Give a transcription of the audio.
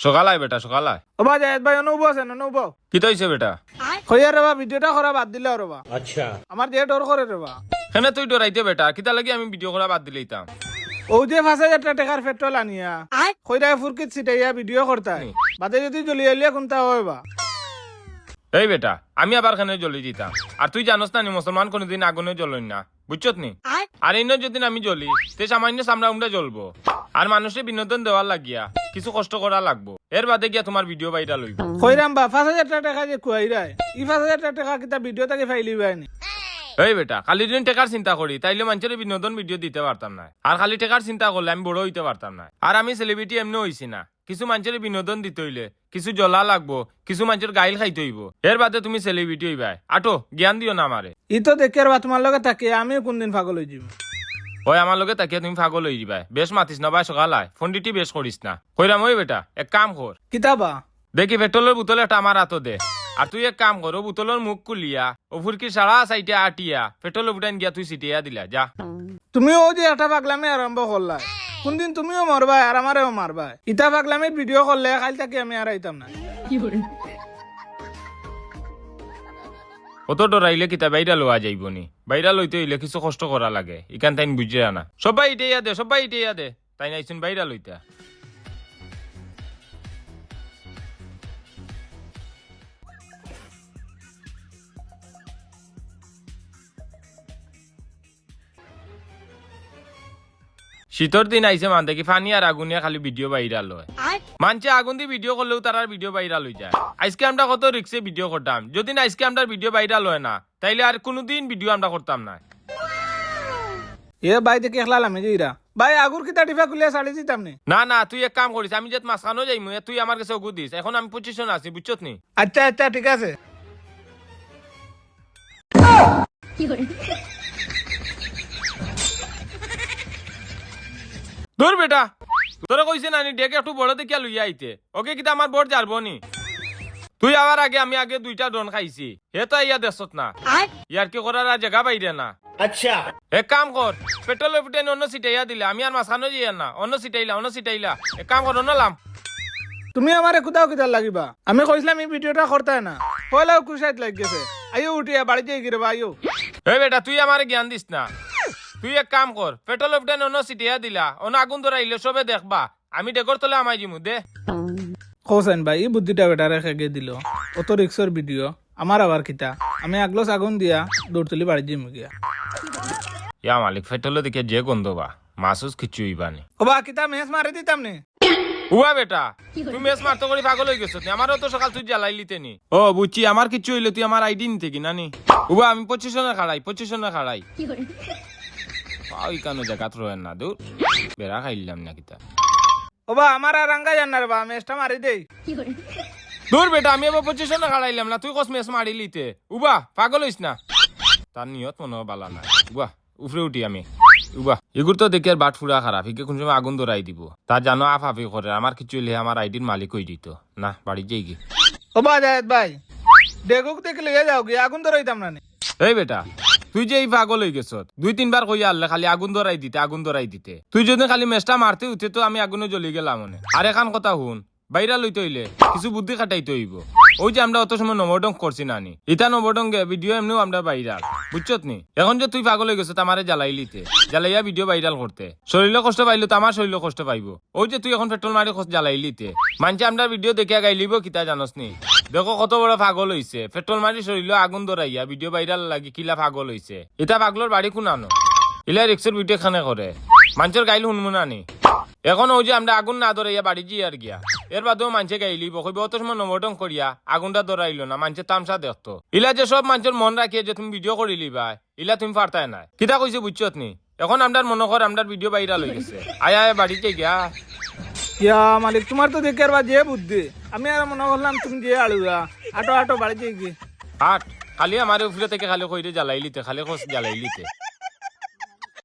সকালায় বেটা সকালায়। ও ভাই জায়েদ ভাই অনুভব আছে অনুভব কি তৈছে বেটা? কইয়া রে বা ভিডিওটা করা বাদ দিলে রে বা अच्छा আমার যে ডর করে রে বা কেনে তুই ডরাইতে বেটা? কিতা লাগি আমি ভিডিও করা বাদ দিলেইতাম। ও যে ৫,০০০ টাকার পেট্রোল আনিয়া কইরা ফুরকিত ছিটাইয়া ভিডিও করতাই বাদে যদি জ্বলি আইলে কোনটা হয় বা এই বেটা আমি আবার কেন জ্বলি দিতাম? আর তুই জানোস না নি মুসলমান কোনোদিন আগুনে জ্বলেন না, বুঝছত নি? আর ইন্য যদি আমি জ্বলি তে সামান্য সামরা উমরা জ্বলবো। আর মানুষের বিনোদন দেওয়ার লাগিয়া কিছু কষ্ট করা লাগবো, এর বাদে গিয়া তোমার ভিডিও ভাইরাল হইব। কইরাম বা ৫,০০০ টাকা যে কুয়াইরাই ই ৫,০০০ টাকা কিতা ভিডিও থেকে ফাইলি বাইনি এই বেটা খালি দিন টেকার চিন্তা করি তাইলে মানুষের বিনোদন ভিডিও দিতে পারতাম না। আর খালি টেকার চিন্তা করলে আমি বড় হইতে পারতাম না। আর আমি সেলিব্রিটি এমনি হইছি না, কিছু মানুষের বিনোদন দিতে হইলে কিছু জ্বলা লাগবো, কিছু মানুষের গাইল খাইতে হইব, এর বাদে তুমি সেলিব্রিটি হইবাই। আটো জ্ঞান দিও না আমারে। ই তো দেখে আর বা তোমার লগে থাকে আমিও কোনদিন পাগল হয়ে যাব। ওই আমার লগে তাকিয়া তুমি পাগল হয়ে যাবাই। বেশ মাতিস না ভাই সকালায়, ফোন ডিটি বেশ করিস না। কইরাম ওই বেটা এক কাম কর, কিতাবা দেখি পেট্রোলের বোতল একটা আমার হাতো দে। আর তুই এক কাম কর, ও বোতলের মুখ খুলিয়া ও ফুরকি সারা সাইটে আটিয়া পেট্রোল উঠান গিয়া তুই সিটিয়া দিলা যা। তুমিও যে একটা পাগলামি আরম্ভ করলা, কোনদিন তুমিও মারবাই আর আমারেও মারবাই। ইতা পাগলামির ভিডিও করলে কাল থেকে আমি আর আইতাম না। অত ডরাইলে কিতা বাইরা লওয়া যাইব নি? বাইরা লইতে হইলে কিছু কষ্ট করা লাগে, ইকান তাইন বুঝে না। সবাই ইটেয়া দে, সবাই ইটেয়া দে, তাই নাইছুন বাইরা লইতা। শীতর দিন আইসে মান দেখি ফানি আর আগুনিয়া খালি ভিডিও ভাইরাল হয়। মানছে আগুন দিয়ে ভিডিও করলেও তার ভিডিও ভাইরাল হয়ে যায়। আজকে আমরা কত রিক্সে ভিডিও করতাম, যদি না আজকে আমরা ভিডিও ভাইরাল হয় না তাইলে আর কোনোদিন ভিডিও আমরা করতাম না। এ ভাই দেখে খেলাল আমি যাইরা ভাই আগুর কিতা টিফা খুলে ছাড়ি দিতাম নি। না না তুই এক কাম করিস, আমি যে মাঝখানো যাইমু তুই আমার কাছে ওগু দিস। এখন আমি পজিশন আছি, বুঝছত নি? আচ্ছা আচ্ছা ঠিক আছে। দূর বেটা তোরা কইছে না ডেকে একটু বড় দেখিয়া লইয়া আইতে, ওকে কিতা আমার বড় যারবো নি? তুই আবার আগে আমি আগে 2টা ডন খাইছি, হে তো ইয়া দেখছত না ইয়ার কি করার আর জায়গা বাইরে না। अच्छा এক কাম কর, পেট্রোল ফুটে অন্য সিটাইয়া দিলে আমি আর মাঝখানো যাই না, অন্য সিটাইলা এক কাম কর অন্য লাম। তুমি আমারে কোথাও কিতার লাগিবা, আমি কইছিলাম এই ভিডিওটা করতে না, পয়লাও কুশাইত লাগ গেছে। আইও উঠিয়া বাড়ি যাই গিরে বা আইও। এই বেটা তুই আমারে জ্ঞান দিস না। তুই এক কাম কর, পেট্রোল ফুটে অন্য সিটাইয়া দিলা, অন্য আগুন ধরাইলে সবে দেখবা, আমি ডেকর তলে আমাই জিমু দে। হোসেন ভাই এই বুদ্ধিটা বেটারে খেগে দিল, অত রিক্সর ভিডিও আমার আবার কিতা, আমি আগলস আগুন দিয়া দৌড় তুলি বাড়ি যাই গিয়া। ইয়া মালিক পেট্রোল দেখে যে গন্ধ বা মাসুস কিছু ইবানি। ও বা কিতা মেস মারি দিতাম নি। উয়া বেটা তুই মেস মারতে করে পাগল হয়ে গেছ, আমারও তো সকাল তুই জ্বালাইলিতে নি। ও বুঝছি, আমার কিছু হইলে তুই আমার আইডি নিতে কি নানি? উবা আমি পজিশনে খাড়াই পাও ইকানো জায়গা রয়েন না, দূর বেড়া খাইলাম না কিতা। ও বা আমার আর আঙ্গা জানার বা মেসটা মারি দেই। দূর বেটা আমি আবার পজিশনে খাড়াইলাম না, তুই কস মেস মারিলিতে। উবা পাগল হইস না, তার নিয়ত মনে বালা না। উবা উফরে উঠি আমি উবা এগুর তো দেখে আর বাট ফুরা খারাপ, একে কোন সময় আগুন ধরাই দিব। তা জানো আফাফি করে, আমার কিছু হইলে আমার আইডির মালিক হয়ে দিত না। বাড়ি যাই গি। ও বা জায়েদ ভাই ডেগুক দেখে লিয়ে যাও গিয়া, আগুন তো রইতাম না নি। এই বেটা তুই যে এই পাগল হয়ে গেছ, 2-3 বার কইয়া আনলে খালি আগুন ধরাই দিতে। তুই যদি খালি মেসটা মারতে উঠে তো আমি আগুনে জ্বলি গেলাম মনে। আর এখান কথা শুন, বাইরা লইতে হইলে কিছু বুদ্ধি খাটাইতে হইব। ওই যে আমরা অত সময় নবডং করছি নানি, ইটা নবডঙ্গে ভিডিও এমনিও আমরা ভাইরাল, বুঝছত নি? এখন যে তুই পাগল হয়ে গেছ আমারে জ্বালাইয়া ভিডিও ভাইরাল করতে, শরীরে কষ্ট পাইলো তো আমার শরীরে কষ্ট পাইবো। ওই যে তুই এখন পেট্রোল মারি জ্বালাইলিতে, মানছে আমরা ভিডিও দেখিয়া গাইলিব কিতা জানস নি? দেখো কত বড় পাগল হইছে, পেট্রোল মারি শরীরে আগুন ধরাইয়া ভিডিও ভাইরাল লাগি কিলা পাগল হইছে। এটা পাগলর বাড়ি কোনানো, ইলা রিক্সের ভিডিও খানে করে মানুষের গাইল শুনমুনানি। এখন ওই যে আমরা আগুন না ধরাইয়া বাড়ি যাই আর গিয়া, এর বাদেও মানুষে গাইলিব কইব অত সময় নবটং করিয়া আগুনটা ধরাইলো না, মানুষের তামসা দেখতো। ইলা যে সব মানুষের মন রাখিয়ে যে তুমি ভিডিও করিলি ভাই, ইলা তুমি পারতাই না। কিতা কইছে বুঝছত নি? এখন আমরা মনে কর আমরা ভিডিও ভাইরাল হয়ে গেছে, আয় বাড়িতে গিয়া। ইয়া মালিক তোমার তো দেখে আর বা যে বুদ্ধি, আমি আর মনে করলাম তুমি যে আলুয়া আটো বাড়ি যাই গিয়ে। হাট খালি আমার উপরে থেকে খালি কইরে জ্বালাইলিতে, খালি খোঁজ জ্বালাইলিতে।